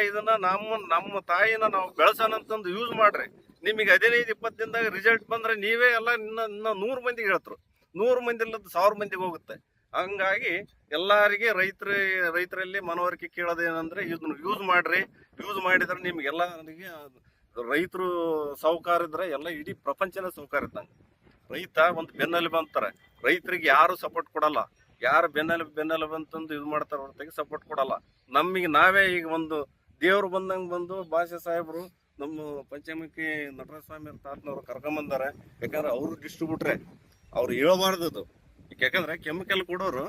ಇದನ್ನ ನಮ್ಮ ತಾಯಿನ ನಾವು ಬೆಳೆಸೋಣಂತಂದು ಯೂಸ್ ಮಾಡ್ರಿ. ನಿಮಗೆ 15-20 ದಿನದಾಗ ರಿಸಲ್ಟ್ ಬಂದ್ರೆ ನೀವೇ ಎಲ್ಲ ಇನ್ನ 100 ಮಂದಿಗೆ ಹೇಳ್ತರು. 100 ಮಂದಿ ಇಲ್ಲದ 1000 ಮಂದಿಗೆ ಹೋಗುತ್ತೆ. ಹಂಗಾಗಿ ಎಲ್ಲರಿಗೆ ರೈತರಲ್ಲಿ ಮನವರಿಕೆ ಕೇಳೋದೇನಂದ್ರೆ ಇದನ್ನ ಯೂಸ್ ಮಾಡ್ರಿ. ಯೂಸ್ ಮಾಡಿದ್ರೆ ನಿಮ್ಗೆಲ್ಲರಿಗೆ ರೈತರು ಸಾಹುಕಾರ ಇದ್ರೆ ಎಲ್ಲ ಇಡೀ ಪ್ರಪಂಚನೇ ಸಾಹುಕಾರ ಇದ್ದಂಗೆ. ರೈತ ಒಂದು ಬೆನ್ನೆಲುಬು ಅಂತಾರೆ. ರೈತರಿಗೆ ಯಾರು ಸಪೋರ್ಟ್ ಕೊಡಲ್ಲ. ಯಾರು ಬೆನ್ನೆಲುಬು ಅಂತಂದು ಇದು ಮಾಡ್ತಾರೆ ಹೊರತಾಗಿ ಸಪೋರ್ಟ್ ಕೊಡಲ್ಲ. ನಮಗೆ ನಾವೇ ಈಗ ಒಂದು ದೇವ್ರು ಬಂದು ಭಾಷೆ ಸಾಹೇಬರು ನಮ್ಮ ಪಂಚಮುಖಿ ನಟರಾಜಸ್ವಾಮಿ ತಾತನವ್ರು ಕರ್ಕೊಂಬಂದಾರೆ. ಯಾಕಂದ್ರೆ ಅವರು ಡಿಸ್ಟ್ರಿಬ್ಯೂಟ್ರೆ, ಅವ್ರು ಹೇಳಬಾರ್ದು ಅದು. ಯಾಕಂದ್ರೆ ಕೆಮಿಕಲ್ ಕೊಡೋರು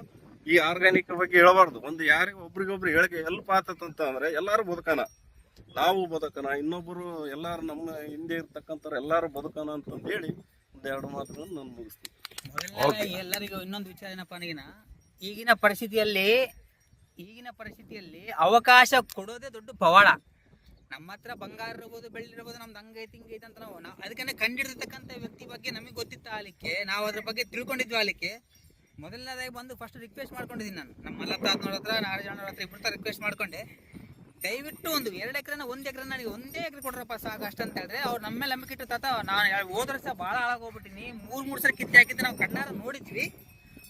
ಈ ಆರ್ಗ್ಯಾನಿಕ್ ಬಗ್ಗೆ ಹೇಳಬಾರ್ದು. ಒಂದು ಯಾರಿಗೆ ಒಬ್ರಿಗೊಬ್ರು ಹೇಳಿಕೆ ಎಲ್ಪ್ ಆತಂತ ಅಂದ್ರೆ ಎಲ್ಲಾರು ಬದುಕನ, ನಾವು ಬದುಕನ, ಇನ್ನೊಬ್ಬರು ಎಲ್ಲಾರು ನಮ್ಮ ಹಿಂದೆ ಇರ್ತಕ್ಕಂಥವ್ರು ಎಲ್ಲಾರು ಬದುಕನ ಅಂತಂದು ಹೇಳಿ ಒಂದೆರಡು ಮಾತುಗಳನ್ನು ನಾನು ಮುಗಿಸ್ತೀನಿ. ಎಲ್ಲರಿಗೂ ಇನ್ನೊಂದು ವಿಚಾರ ಏನಪ್ಪ ಅಂದ್ರೆ, ಈಗಿನ ಪರಿಸ್ಥಿತಿಯಲ್ಲಿ ಅವಕಾಶ ಕೊಡೋದೇ ದೊಡ್ಡ ಪವಾಡ. ನಮ್ಮ ಹತ್ರ ಬಂಗಾರ ಇರ್ಬೋದು, ಬೆಳ್ಳಿ ಇರ್ಬೋದು, ನಮ್ದು ಹಂಗೈತಿ ಹಿಂಗೈತಿ ಅಂತ ನಾವು ಅದಕ್ಕೆ ಕಂಡಿಡಿರ್ತಕ್ಕಂಥ ವ್ಯಕ್ತಿ ಬಗ್ಗೆ ನಮಗೆ ಗೊತ್ತಿತ್ತು ಆಲಿಕ್ಕೆ, ನಾವು ಅದ್ರ ಬಗ್ಗೆ ತಿಳ್ಕೊಂಡಿದ್ವಿ ಆಲಿಕ್ಕೆ ಮೊದಲನೇದಾಗಿ ಬಂದು ಫಸ್ಟ್ ರಿಕ್ವೆಸ್ಟ್ ಮಾಡ್ಕೊಂಡಿದ್ದೀನಿ. ನಾನು ನಮ್ಮ ಮಲ್ಲಪ್ಪ ಹತ್ರ ನಾರಾಯಣವ್ರ ಹತ್ರ ಇಬ್ಬರ ರಿಕ್ವೆಸ್ಟ್ ಮಾಡ್ಕೊಂಡೆ, ದಯವಿಟ್ಟು ಒಂದು 2 ಎಕರೆನ 1 ಎಕರೆ ನನಗೆ 1 ಎಕರೆ ಕೊಡ್ರಪ್ಪ ಸಾಕು ಅಷ್ಟ ಅಂತ ಹೇಳಿದ್ರೆ ಅವ್ರು ನಮ್ಮ ಮೇಲೆ ನಂಬಿಕೆ ಇಟ್ಟು ತಾತ ನಾನು ಹೋದ ವರ್ಷ ಭಾಳ ಹಾಳಾಗೋಗ್ಬಿಟ್ಟಿನಿ, 3 ಸಲ ಕಿತ್ತಿ ಹಾಕಿದ್ದು ನಾವು ಕಣ್ಣಾರ ನೋಡಿದ್ವಿ.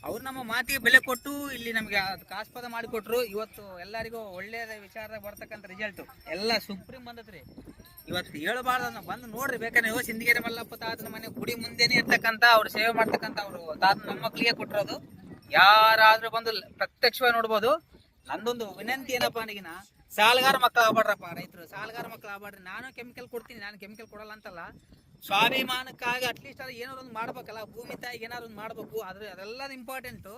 ಅವ್ರು ನಮ್ಮ ಮಾತಿಗೆ ಬೆಲೆ ಕೊಟ್ಟು ಇಲ್ಲಿ ನಮಗೆ ಅದಕ್ಕೆ ಆಸ್ಪದ ಮಾಡಿಕೊಟ್ರು. ಇವತ್ತು ಎಲ್ಲರಿಗೂ ಒಳ್ಳೆಯದ ವಿಚಾರದಾಗ ಬರ್ತಕ್ಕಂಥ ರಿಸಲ್ಟ್ ಎಲ್ಲ ಸುಪ್ರೀಂ ಬಂದತ್ರಿ. ಇವತ್ತು ಹೇಳಬಾರ್ದು, ಬಂದು ನೋಡ್ರಿ ಬೇಕಾದ್ರೆ ನೀವು ಸಿಂದಗಿರಿ ಮಲ್ಲಪ್ಪ ತಾತನ ಮನೆ ಗುಡಿ ಮುಂದೆನೇ ಇರ್ತಕ್ಕಂಥ ಅವ್ರು ಸೇವೆ ಮಾಡ್ತಕ್ಕಂಥ ಅವರು ತಾತ ನಮ್ಮ ಮಕ್ಕಳಿಗೆ ಕೊಟ್ಟಿರೋದು. ಯಾರಾದ್ರೂ ಬಂದು ಪ್ರತ್ಯಕ್ಷವಾಗಿ ನೋಡ್ಬೋದು. ನಂದೊಂದು ವಿನಂತಿ ಏನಪ್ಪಾ ಅಂದಿಗಿನ, ಸಾಲಗಾರ ಮಕ್ಕಳು ಆಗ್ಬಾಡ್ರಪ್ಪ ರೈತರು, ಸಾಲಗಾರ ಮಕ್ಕಳು ಆಗ್ಬಾಡ್ರಿ. ನಾನು ಕೆಮಿಕಲ್ ಕೊಡ್ತೀನಿ, ನಾನು ಕೆಮಿಕಲ್ ಕೊಡಲ್ಲ ಅಂತಲ್ಲ, ಸ್ವಾಭಿಮಾನಕ್ಕಾಗಿ ಅಟ್ಲೀಸ್ಟ್ ಅದು ಏನಾದ್ರು ಒಂದು ಮಾಡ್ಬೇಕಲ್ಲ, ಭೂಮಿ ತಾಯಿಗೆ ಏನಾದ್ರು ಒಂದು ಮಾಡ್ಬೇಕು. ಆದ್ರೆ ಅದೆಲ್ಲದ ಇಂಪಾರ್ಟೆಂಟು.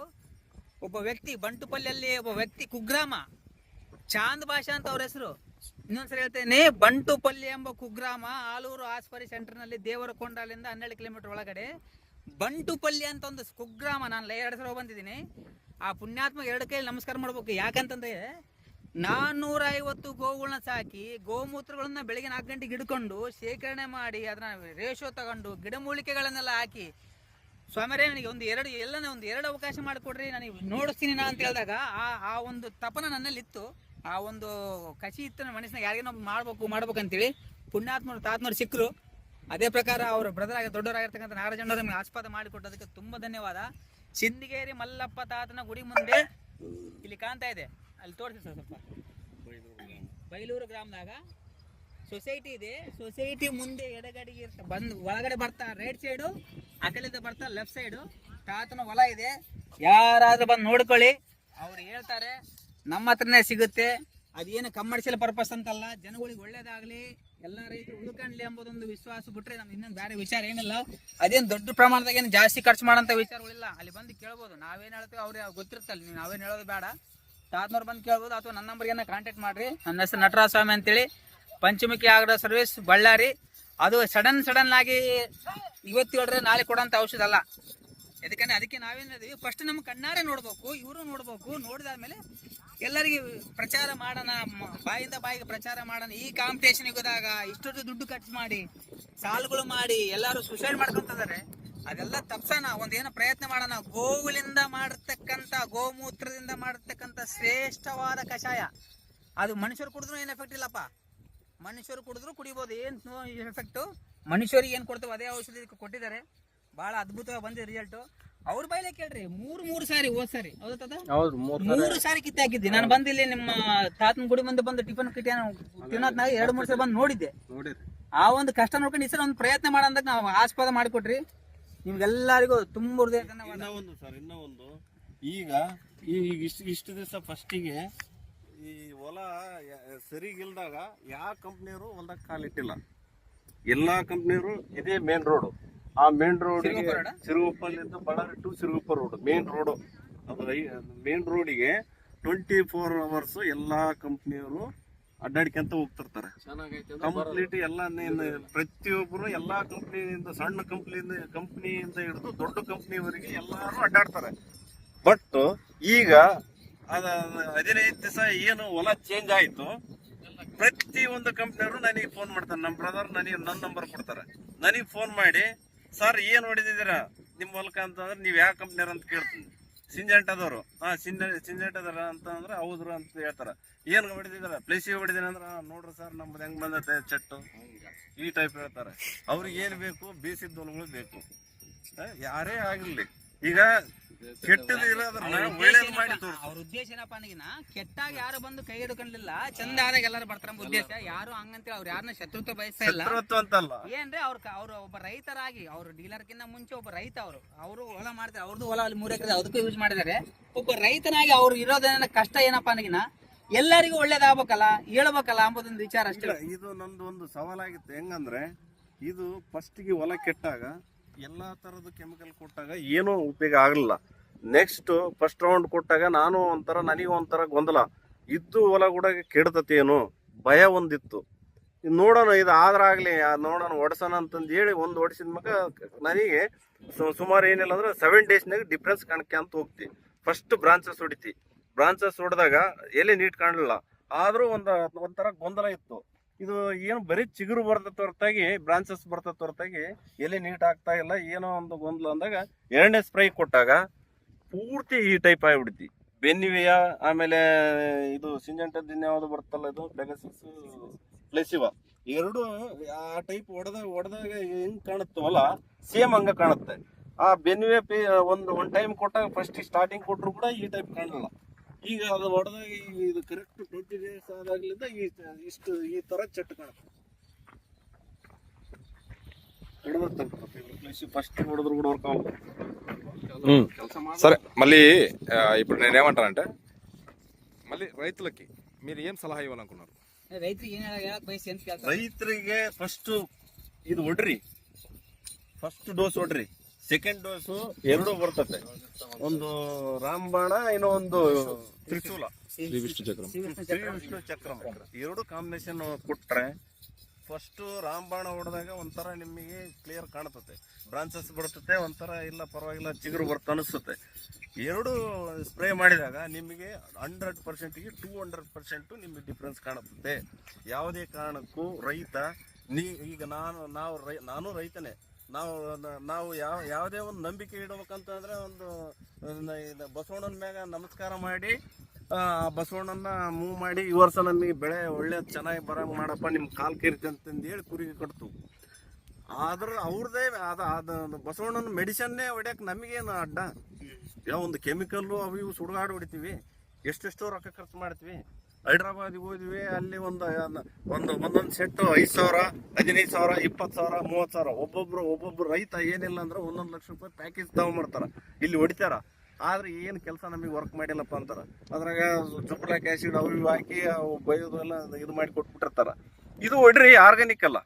ಒಬ್ಬ ವ್ಯಕ್ತಿ ಬಂಟುಪಲ್ಲಿಯಲ್ಲಿ ಒಬ್ಬ ವ್ಯಕ್ತಿ ಕುಗ್ರಾಮ ಚಾಂದ್ ಭಾಷಾ ಅಂತ ಅವ್ರ ಹೆಸರು. ಇನ್ನೊಂದ್ಸರಿ ಹೇಳ್ತೇನೆ, ಬಂಟುಪಲ್ಲಿ ಎಂಬ ಕುಗ್ರಾಮ ಆಲೂರು ಆಸ್ಪರಿ ಸೆಂಟರ್ನಲ್ಲಿ ದೇವರಕೊಂಡಲಿಂದ 12 ಕಿಲೋಮೀಟರ್ ಒಳಗಡೆ ಬಂಟುಪಲ್ಲಿ ಅಂತ ಒಂದು ಕುಗ್ರಾಮ. ನಾನು 2 ಸಲ ಬಂದಿದ್ದೀನಿ. ಆ ಪುಣ್ಯಾತ್ಮ 2 ಕೈಯಲ್ಲಿ ನಮಸ್ಕಾರ ಮಾಡ್ಬೇಕು. ಯಾಕಂತಂದ್ರೆ 450 ಗೋವುಗಳನ್ನ ಸಾಕಿ ಗೋಮೂತ್ರಗಳನ್ನ ಬೆಳಿಗ್ಗೆ 4 ಗಂಟೆಗೆ ಹಿಡ್ಕೊಂಡು ಶೇಖರಣೆ ಮಾಡಿ ಅದನ್ನ ರೇಷೋ ತಗೊಂಡು ಗಿಡಮೂಲಿಕೆಗಳನ್ನೆಲ್ಲ ಹಾಕಿ, ಸ್ವಾಮಿರೇ ನನಗೆ ಒಂದು 2 ಅವಕಾಶ ಮಾಡಿಕೊಡ್ರಿ, ನನಗೆ ನೋಡಿಸ್ತೀನಿ ನಾ ಅಂತ ಹೇಳಿದಾಗ ಆ ಒಂದು ತಪನ ನನ್ನಲ್ಲಿ ಇತ್ತು. ಆ ಒಂದು ಕಸಿ ಇತ್ತು ನನ್ನ ಮನಸ್ಸಿನಾಗ, ಯಾರಿಗೇನೋ ಮಾಡ್ಬೇಕು ಅಂತೇಳಿ ಪುಣ್ಯಾತ್ಮರು ತಾತನವ್ರು ಸಿಕ್ಕರು. ಅದೇ ಪ್ರಕಾರ ಅವ್ರ ಬ್ರದರ್ ದೊಡ್ಡವರಾಗಿರ್ತಕ್ಕಂಥ ನಾರಾಯಣವ್ರು ನಮಗೆ ಆಸ್ಪದ ಮಾಡಿಕೊಟ್ಟದಕ್ಕೆ ತುಂಬಾ ಧನ್ಯವಾದ. ಸಿಂದಗೇರಿ ಮಲ್ಲಪ್ಪ ತಾತನ ಗುಡಿ ಮುಂದೆ ಇಲ್ಲಿ ಕಾಣ್ತಾ ಇದೆ, ಅಲ್ಲಿ ತೋರಿಸಿ ಸರ್ ಸ್ವಲ್ಪ. ಬೈಲೂರು ಗ್ರಾಮದಾಗ ಸೊಸೈಟಿ ಇದೆ. ಸೊಸೈಟಿ ಮುಂದೆ ಎಡಗಡೆಗೆ ಬಂದು ಒಳಗಡೆ ಬರ್ತಾ ರೈಟ್ ಸೈಡು, ಆ ಕಡೆಯಿಂದ ಬರ್ತಾ ಲೆಫ್ಟ್ ಸೈಡು ತಾತನ ಹೊಲ ಇದೆ. ಯಾರಾದ್ರೂ ಬಂದು ನೋಡ್ಕೊಳ್ಳಿ, ಅವ್ರು ಹೇಳ್ತಾರೆ ನಮ್ಮ ಹತ್ರನೇ ಸಿಗುತ್ತೆ. ಅದೇನು ಕಮರ್ಷಿಯಲ್ ಪರ್ಪಸ್ ಅಂತಲ್ಲ, ಜನಗಳಿಗೆ ಒಳ್ಳೇದಾಗಲಿ, ಎಲ್ಲ ರೈತರು ಉಳ್ಕೊಂಡ್ಲಿ ಎಂಬುದೊಂದು ವಿಶ್ವಾಸ ಬಿಟ್ರೆ ನಮ್ಗೆ ಇನ್ನೊಂದು ಬೇರೆ ವಿಚಾರ ಏನಿಲ್ಲ. ಅದೇನು ದೊಡ್ಡ ಪ್ರಮಾಣದಾಗ ಏನು ಜಾಸ್ತಿ ಖರ್ಚು ಮಾಡೋಂಥ ವಿಚಾರಗಳಿಲ್ಲ. ಅಲ್ಲಿ ಬಂದು ಕೇಳ್ಬೋದು, ನಾವೇನು ಹೇಳ್ತೀವಿ ಅವ್ರಿಗೆ ಗೊತ್ತಿರ್ತಲ್ಲ, ನೀವು ನಾವೇನು ಹೇಳೋದು ಬೇಡ. ತಾತನವ್ರು ಬಂದು ಕೇಳ್ಬೋದು, ಅಥವಾ ನನ್ನ ನಂಬರ್ಗೆ ಕಾಂಟ್ಯಾಕ್ಟ್ ಮಾಡಿರಿ. ನನ್ನ ಹೆಸರು ನಟರಾಜಸ್ವಾಮಿ ಅಂತೇಳಿ, ಪಂಚಮುಖಿ ಆಗ್ರೋ ಸರ್ವಿಸ್ ಬಳ್ಳಾರಿ. ಅದು ಸಡನ್ ಆಗಿ ಇವತ್ತು ಹೇಳಿದ್ರೆ ನಾಳೆ ಕೊಡೋಂಥ ಔಷಧ ಅಲ್ಲ. ಅದಕ್ಕೆ ನಾವೇನು ಹೇಳಿದ್ವಿ, ಫಸ್ಟ್ ನಮ್ಮ ಕಣ್ಣಾರೆ ನೋಡ್ಬೇಕು, ಇವರು ನೋಡ್ಬೇಕು. ನೋಡಿದಾದ್ಮೇಲೆ ಎಲ್ಲರಿಗೆ ಪ್ರಚಾರ ಮಾಡೋಣ, ಬಾಯಿಂದ ಬಾಯಿಗೆ ಪ್ರಚಾರ ಮಾಡೋಣ. ಈ ಕಾಂಪಿಟೇಷನ್ ಯುಗದಾಗ ಇಷ್ಟೊಂದು ದುಡ್ಡು ಖರ್ಚು ಮಾಡಿ ಸಾಲುಗಳು ಮಾಡಿ ಎಲ್ಲರೂ ಸುಸೈಡ್ ಮಾಡ್ಕೊಂತಿದ್ದಾರೆ. ಅದೆಲ್ಲ ತಪ್ಸೋಣ, ಒಂದೇನೋ ಪ್ರಯತ್ನ ಮಾಡೋಣ. ಗೋವುಗಳಿಂದ ಮಾಡತಕ್ಕಂಥ, ಗೋಮೂತ್ರದಿಂದ ಮಾಡತಕ್ಕಂಥ ಶ್ರೇಷ್ಠವಾದ ಕಷಾಯ. ಅದು ಮನುಷ್ಯರು ಕುಡಿದ್ರು ಏನು ಎಫೆಕ್ಟ್ ಇಲ್ಲಪ್ಪ. ಮನುಷ್ಯರು ಕುಡಿದ್ರು ಕುಡಿಬೋದು, ಏನು ಎಫೆಕ್ಟು. ಮನುಷ್ಯರಿಗೆ ಏನು ಕೊಡ್ತೇವೆ ಅದೇ ಔಷಧಿ ಕೊಟ್ಟಿದ್ದಾರೆ. ಭಾಳ ಅದ್ಭುತವಾಗಿ ಬಂದಿದೆ ರಿಸಲ್ಟು. ಅವ್ರ ಬೈಲೆ ಕೇಳ್ರಿ, 3 ಸಾರಿ ಹೋದ್ ಸಾರಿ ಹೌದಾ 3 ಸಾರಿ ಕಿತ್ತು ಹಾಕಿದ್ದೆ ನಾನು. ಬಂದಿಲ್ಲಿ ನಿಮ್ಮ ತಾತನ ಗುಡಿ ಮುಂದೆ ಬಂದು ಟಿಫನ್ ಕಿಟ್ಟಿ ತಿನ್ನೋದ್ನಾಗ 2-3 ಸಲ ಬಂದು ನೋಡಿದ್ದೆ. ಆ ಒಂದು ಕಷ್ಟ ನೋಡ್ಕೊಂಡು ಈ ಸಲ ಒಂದು ಪ್ರಯತ್ನ ಮಾಡೋದಾಗ ನಾವು ಆಸ್ಪದ ಮಾಡಿಕೊಟ್ರಿ. ನಿಮ್ಗೆಲ್ಲರಿಗೂ ತುಂಬ ಇನ್ನೊಂದು ಈಗ ಇಷ್ಟು ದಿವಸ ಫಸ್ಟಿಗೆ ಈ ಹೊಲ ಸರಿಗಿಲ್ದಾಗ ಯಾವ ಕಂಪ್ನಿಯವರು ಹೊಲದಾಗ ಕಾಲಿಟ್ಟಿಲ್ಲ. ಎಲ್ಲಾ ಕಂಪ್ನಿಯವರು ಇದೇ ಮೇನ್ ರೋಡು. ಆ ಮೇನ್ ರೋಡ್ ಸಿರುಗುಪ್ಪಲ್ಲಿಂದ Ballari to Siruguppa road main road. ಅದು ಮೇನ್ ರೋಡಿಗೆ 24 hours ಎಲ್ಲಾ ಕಂಪ್ನಿಯವರು ಅಡ್ಡಾಡ್ಕೊಂತ ಹೋಗ್ತಿರ್ತಾರೆ. ಕಂಪ್ಲೀಟ್ ಎಲ್ಲ ಪ್ರತಿಯೊಬ್ಬರು ಎಲ್ಲಾ ಕಂಪ್ನಿಯಿಂದ, ಸಣ್ಣ ಕಂಪ್ನಿಯಿಂದ ಹಿಡಿದು ದೊಡ್ಡ ಕಂಪ್ನಿವರೆಗೆ ಎಲ್ಲಾರು ಅಡ್ಡಾಡ್ತಾರೆ. ಬಟ್ ಈಗ 15 ದಿವಸ ಏನು ಹೊಲ ಚೇಂಜ್ ಆಯ್ತು, ಪ್ರತಿ ಒಂದು ಕಂಪ್ನಿಯವರು ನನಗೆ ಫೋನ್ ಮಾಡ್ತಾರೆ. ನಮ್ಮ ಬ್ರದರ್ ನನಗೆ ನನ್ನ ನಂಬರ್ ಕೊಡ್ತಾರೆ. ನನಗೆ ಫೋನ್ ಮಾಡಿ, ಸರ್ ಏನ್ ಹೊಡಿದಿದ್ದೀರಾ ನಿಮ್ಮ ಹೊಲಕ ಅಂತಂದ್ರೆ ನೀವು ಯಾವ ಕಂಪ್ನಿಯವ್ರು ಅಂತ ಕೇಳ್ತೀನಿ. ಸಿಂಜೆಂಟದವರು ಸಿಂಜೆಂಟದರ ಅಂತ ಅಂದ್ರೆ ಹೌದ್ರು ಅಂತ ಹೇಳ್ತಾರ. ಏನ್ ಹೊಡೆದಿದಾರ ಪ್ಲೇಸಿಗೆ ಹೊಡೆದಿನ ಅಂದ್ರ ನೋಡ್ರಿ ಸರ್ ನಮ್ದು ಹೆಂಗ್ ಬಂದೈತೆ ಚಟ್ಟು ಈ ಟೈಪ್ ಹೇಳ್ತಾರೆ. ಅವ್ರಿಗೆ ಏನ್ ಬೇಕು ಬೇಸಿದ ಹೊಲಗಳು ಬೇಕು. ಯಾರೇ ಆಗಿರ್ಲಿ ಈಗ ಕೆಟ್ಟದ ಇರೋದ್ರನ್ನ ಒಳ್ಳೇದು ಮಾಡಿ ತೋರಿಸ್ತಾರೆ. ಅವ್ರ ಉದ್ದೇಶ ಏನಪ್ಪ ಅನ್ನಗಿನ ಕೆಟ್ಟಾಗ ಯಾರು ಬಂದು ಕೈ ಹಿಡ್ಕೊಂಡಿಲ್ಲ, ಚಂದ ಆದಾಗ ಎಲ್ಲರೂ ಬರ್ತಾರ ಉದ್ದೇಶ. ಯಾರು ಹಂಗಂತೇಳಿ ಅವ್ರು ಯಾರನ್ನ ಶತ್ರುತ್ವ ಬಯಸ್ತಾ ಇಲ್ಲ. ಶತ್ರುತ್ವ ಅಂತಲ್ಲ, ಏನ್ರಿ ಅವ್ರು ಒಬ್ಬ ರೈತರಾಗಿ ಅವ್ರು ಡೀಲರ್ಕಿಂತ ಮುಂಚೆ ಒಬ್ಬ ರೈತ, ಅವರು ಹೊಲ ಮಾಡ್ತಾರೆ. ಅವ್ರದ್ದು ಹೊಲ ಅಲ್ಲಿ 3 ಎಕರೆ ಅದಕ್ಕೂ ಯೂಸ್ ಮಾಡಿದ್ದಾರೆ. ಒಬ್ಬ ರೈತನಾಗಿ ಅವ್ರು ಇರೋದೇನ ಕಷ್ಟ ಏನಪ್ಪಾ ಅನ್ನಗಿನ ಎಲ್ಲರಿಗೂ ಒಳ್ಳೇದಾಗಬೇಕಲ್ಲ, ಹೇಳ್ಬೇಕಲ್ಲ ಅಂಬೋದೊಂದು ವಿಚಾರ ಅಷ್ಟೇ. ಇದು ನಂದು ಒಂದು ಸವಾಲಾಗಿತ್ತು. ಹೆಂಗಂದ್ರೆ ಇದು ಫಸ್ಟ್ಗೆ ಹೊಲ ಕೆಟ್ಟಾಗ ಎಲ್ಲಾ ತರದ ಕೆಮಿಕಲ್ ಕೊಟ್ಟಾಗ ಏನೂ ಉಪಯೋಗ ಆಗಲಿಲ್ಲ. ನೆಕ್ಸ್ಟ್ ಫಸ್ಟ್ ರೌಂಡ್ ಕೊಟ್ಟಾಗ ನನಗೆ ಒಂಥರ ಗೊಂದಲ ಇದ್ದು, ಹೊಲ ಕೂಡ ಕೆಡ್ತತೇನು ಭಯ ಒಂದಿತ್ತು. ನೋಡೋಣ ಇದು ಆದ್ರಾಗ್ಲಿ ನೋಡೋಣ ಹೊಡ್ಸೋಣ ಅಂತಂದು ಹೇಳಿ ಒಂದು ಹೊಡ್ಸಿದ ಮಗ ನನಗೆ ಸುಮಾರು ಏನಿಲ್ಲ ಅಂದ್ರೆ 7 ಡೇಸ್ನಾಗ ಡಿಫ್ರೆನ್ಸ್ ಕಾಣ್ಕೊಂತ ಹೋಗ್ತಿ. First branches ಹೊಡಿತಿ. ಬ್ರಾಂಚಸ್ ಹೊಡೆದಾಗ ಎಲೆ ನೀಟ್ ಕಾಣಲಿಲ್ಲ, ಆದ್ರೂ ಒಂಥರ ಗೊಂದಲ ಇತ್ತು. ಇದು ಏನು ಬರೀ ಚಿಗುರು ಬರ್ತದ ಹೊರತಾಗಿ ಬ್ರಾಂಚಸ್ ಬರ್ತದ ಹೊರತಾಗಿ ಎಲೆ ನೀಟ್ ಆಗ್ತಾ ಇಲ್ಲ, ಏನೋ ಒಂದು ಗೊಂದಲ ಅಂದಾಗ 2ನೇ ಸ್ಪ್ರೈ ಕೊಟ್ಟಾಗ ಪೂರ್ತಿ ಈ ಟೈಪ್ ಆಗಿಬಿಡ್ತಿ. ಬೆನ್ನಿವೆಯ ಆಮೇಲೆ ಇದು ಸಿಂಜೆಂಟದ್ದು ಇನ್ಯಾವುದು ಬರ್ತಲ್ಲ, ಇದು ಪೆಗಾಸಸ್ ಪ್ಲೇಸಿವಾ, ಎರಡು ಆ ಟೈಪ್ ಹೊಡೆದಾಗ ಹೆಂಗ್ ಕಾಣುತ್ತವಲ್ಲ ಸೇಮ್ ಹಂಗ ಕಾಣುತ್ತೆ. ಆ ಬೆನ್ನಿವೆ ಒಂದು ಟೈಮ್ ಕೊಟ್ಟಾಗ ಫಸ್ಟ್ ಸ್ಟಾರ್ಟಿಂಗ್ ಕೊಟ್ಟರು ಕೂಡ ಈ ಟೈಪ್ ಕಾಣಲ್ಲ. ಈಗ ಅದು ಹೊಡೆದಾಗ ಇದು ಕರೆಕ್ಟ್ 20 ಡೇಸ್ ಆದಾಗ್ಲಿಂದ ಇಷ್ಟು ಈ ತರ ಚಟ್ ಕಾಣುತ್ತೆ. ఫస్ట్ కూడా వర్క్ సరే మళ్ళీ ఇప్పుడు నేనేమంటానంటే మళ్ళీ రైతులకి మీరు ఏం సలహా ఇవ్వాలనుకున్నారు? ರೈತರಿಗೆ ಫಸ್ಟ್ ಇದು ಹೊಡ್ರಿ, ಫಸ್ಟ್ ಡೋಸ್ ಹೊಡ್ರಿ. ಸೆಕೆಂಡ್ ಡೋಸ್ 2 ಬರ್ತದೆ, ಒಂದು ರಾಮಬಾಣ ಇನ್ನೊಂದು ತ್ರಿಶೂಲ, ಶ್ರೀ ವಿಷ್ಣು ಚಕ್ರಂ 2 ಕಾಂಬಿನೇಷನ್ ಕೊಟ್ರೆ ಫಸ್ಟ್ ರಾಮಬಾಣ ಹೊಡೆದಾಗ ಒಂಥರ ನಿಮಗೆ ಕ್ಲಿಯರ್ ಕಾಣುತ್ತೆ, ಬ್ರಾಂಚಸ್ ಬರ್ತತೆ, ಒಂಥರ ಇಲ್ಲ ಪರವಾಗಿಲ್ಲ ಚಿಗುರು ಬರ್ತ ಅನಿಸುತ್ತೆ. 2 ಸ್ಪ್ರೇ ಮಾಡಿದಾಗ ನಿಮಗೆ 100%ಗೆ 200% ನಿಮಗೆ ಡಿಫ್ರೆನ್ಸ್ ಕಾಣುತ್ತೆ. ಯಾವುದೇ ಕಾರಣಕ್ಕೂ ರೈತ ಈಗ ನಾನು ರೈತನೇ, ನಾವು ಯಾವುದೇ ಒಂದು ನಂಬಿಕೆ ಇಡಬೇಕಂತಂದ್ರೆ ಒಂದು ಬಸವಣ್ಣನ ಮ್ಯಾಗ ನಮಸ್ಕಾರ ಮಾಡಿ ಬಸವಣ್ಣನ ಮೂವ್ ಮಾಡಿ ಈ ವರ್ಷ ನಮಗೆ ಬೆಳೆ ಒಳ್ಳೆ ಚೆನ್ನಾಗಿ ಬರಂಗ್ ಮಾಡಪ್ಪ ನಿಮ್ ಕಾಲ್ ಕೇರಿತೆ ಅಂತಂದು ಹೇಳಿ ಕುರಿಗೆ ಕಟ್ತು. ಆದ್ರೆ ಅವ್ರದೇ ಅದು ಬಸವಣ್ಣನ ಮೆಡಿಸನ್ನೇ ಹೊಡ್ಯಕ್ ನಮಗೇನು ಅಡ್ಡ? ಯಾವ ಒಂದು ಕೆಮಿಕಲ್ಲು ಅವು ಇವು ಸುಡುಗಾಡು ಹೊಡಿತೀವಿ, ಎಷ್ಟೆಷ್ಟೋ ರೊಕ್ಕ ಖರ್ಚು ಮಾಡ್ತೀವಿ. ಹೈದ್ರಾಬಾದಿಗೆ ಹೋದ್ವಿ, ಅಲ್ಲಿ ಒಂದೊಂದು ಸೆಟ್ಟು 5,000, 15,000, 20,000, 30,000. ಒಬ್ಬೊಬ್ರು ರೈತ ಏನಿಲ್ಲ ಅಂದ್ರೆ 1 ಲಕ್ಷ ರೂಪಾಯಿ ಪ್ಯಾಕೇಜ್ ತಗೊಂಡ್ಬರ್ತಾರ, ಇಲ್ಲಿ ಹೊಡಿತಾರ. ಆದ್ರೆ ಏನು ಕೆಲಸ ನಮಗೆ ವರ್ಕ್ ಮಾಡಿಲ್ಲಪ್ಪ ಅಂತಾರ. ಅದ್ರಾಗ ಸಲ್ಫ್ಯೂರಿಕ್ ಆಸಿಡ್ ಅವು ಇವು ಹಾಕಿ ಬಯೋದು ಎಲ್ಲ ಇದು ಮಾಡಿ ಕೊಟ್ಬಿಟ್ಟಿರ್ತಾರ. ಇದು ಹೊಡ್ರಿ ಆರ್ಗಾನಿಕ್ ಅಲ್ಲ,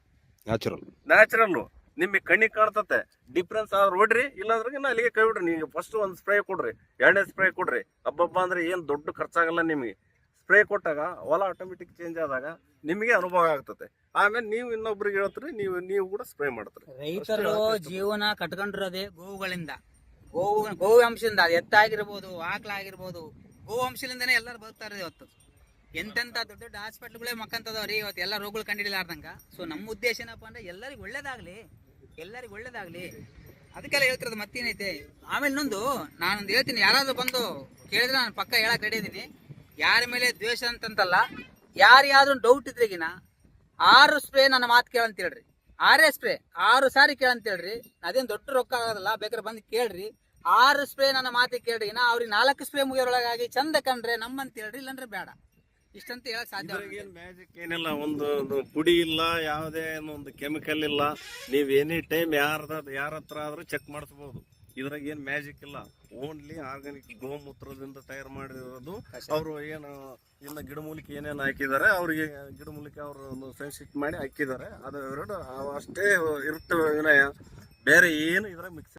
ನ್ಯಾಚುರಲ್. ನಿಮಗೆ ಕಣ್ಣಿಗೆ ಕಾಣ್ತತೆ ಡಿಫ್ರೆನ್ಸ್ ಆದ್ರೆ ಹೊಡ್ರಿ, ಇಲ್ಲಾಂದ್ರೆ ಅಲ್ಲಿಗೆ ಕೈ ಬಿಡ್ರಿ. ನೀವು ಫಸ್ಟ್ ಒಂದು ಸ್ಪ್ರೇ ಕೊಡ್ರಿ, 2ನೇ ಸ್ಪ್ರೇ ಕೊಡ್ರಿ. ಹಬ್ಬ ಅಂದ್ರೆ ಏನು ದೊಡ್ಡ ಖರ್ಚಾಗಲ್ಲ ನಿಮಗೆ. ಸ್ಪ್ರೇ ಕೊಟ್ಟಾಗ ಹೊಲ ಆಟೋಮೆಟಿಕ್ ಚೇಂಜ್ ಆದಾಗ ನಿಮಗೆ ಅನುಭವ ಆಗ್ತದೆ. ಆಮೇಲೆ ನೀವು ಇನ್ನೊಬ್ರಿಗೆ ಹೇಳ್ತೀರಿ, ನೀವು ಕೂಡ ಸ್ಪ್ರೇ ಮಾಡ್ತೀರಿ. ರೈತರು ಜೀವನ ಕಟ್ಕೊಂಡಿರೋದೇ ಗೋವುಗಳಿಂದ, ಗೋವಂಶದಿಂದ. ಎತ್ತಾಗಿರ್ಬೋದು, ಆಕಳಾಗಿರ್ಬೋದು, ಗೋವಂಶದಿಂದನೇ ಎಲ್ಲರೂ ಬದುಕ್ತಾರೆ ಇವತ್ತು. ಎಂತೆಂತ ದೊಡ್ಡ ದೊಡ್ಡ ಹಾಸ್ಪಿಟ್ಲ್ಗಳೇ ಮಕ್ಕಂತದವ್ರಿ ಇವತ್ತು, ಎಲ್ಲ ರೋಗಗಳು ಕಂಡಿಡಿಲಾರ್ದಂಗ. ಸೊ ನಮ್ಮ ಉದ್ದೇಶ ಏನಪ್ಪಾ ಅಂದ್ರೆ ಎಲ್ಲರಿಗೂ ಒಳ್ಳೇದಾಗ್ಲಿ, ಅದಕ್ಕೆಲ್ಲ ಹೇಳ್ತಿರೋದು. ಮತ್ತೇನೈತೆ ಆಮೇಲೆ ನಾನೊಂದು ಹೇಳ್ತೀನಿ, ಯಾರಾದ್ರೂ ಬಂದು ಕೇಳಿದ್ರೆ ನಾನು ಪಕ್ಕ ಹೇಳಕ್ ರೆಡಿ ಇದೀನಿ. ಯಾರ ಮೇಲೆ ದ್ವೇಷ ಅಂತಂತಲ್ಲ, ಯಾರ್ಯಾದ್ರು ಡೌಟ್ ಇದ್ರೆಗಿನ 6 ಸ್ಪ್ರೇ ನನ್ನ ಮಾತು ಕೇಳಂತ ಹೇಳ್ರಿ. 6 ಸ್ಪ್ರೇ 6 ಸಾರಿ ಕೇಳಂತ ಹೇಳ್ರಿ. ಅದೇನು ದೊಡ್ಡ ರೊಕ್ಕ ಆಗೋದಲ್ಲ, ಬೇಕಾದ್ರೆ ಬಂದು ಕೇಳ್ರಿ. 6 ಸ್ಪ್ರೇ ನನ್ನ ಮಾತಿಗೆ ಕೇಳ್ರಿ. ಅವ್ರಿಗೆ 4 ಸ್ಪ್ರೇ ಮುಗಿಯೋರೊಳಗಾಗಿ ಚಂದ ಕಂಡ್ರೆ ನಮ್ಮಂತ ಹೇಳ್ರಿ, ಇಲ್ಲಂದ್ರೆ ಬೇಡ. ಇಷ್ಟಂತ ಹೇಳಕ್ ಸಾಧ್ಯ. ಮ್ಯಾಜಿಕ್ ಏನಿಲ್ಲ, ಒಂದು ಪುಡಿ ಇಲ್ಲ, ಯಾವುದೇ ಒಂದು ಕೆಮಿಕಲ್ ಇಲ್ಲ. ನೀವು ಎನಿ ಟೈಮ್ ಯಾರ ಹತ್ರ ಆದ್ರೂ ಚೆಕ್ ಮಾಡಿಸ್ಬೋದು. ಇದ್ರಾಗ ಏನ್ ಮ್ಯಾಜಿಕ್ ಇಲ್ಲ, ಓನ್ಲಿ ಆರ್ಗಾನಿಕ್ ಗೋಮೂತ್ರದಿಂದ ತಯಾರು ಮಾಡಿರೋದು. ಅವರು ಏನು ಇನ್ನು ಗಿಡಮೂಲಿಕೆ ಏನೇನು ಹಾಕಿದ್ದಾರೆ, ಅವ್ರಿಗೆ ಗಿಡಮೂಲಿಕೆ ಅವರು ಸೆನ್ಸಿಟ್ ಮಾಡಿ ಹಾಕಿದ್ದಾರೆ. ಅದು 2 ಅಷ್ಟೇ ಇರ್ತವೆ ವಿನಯ ಬೇರೆ ಏನು ಇದ್ರಾಗ ಮಿಕ್ಸ್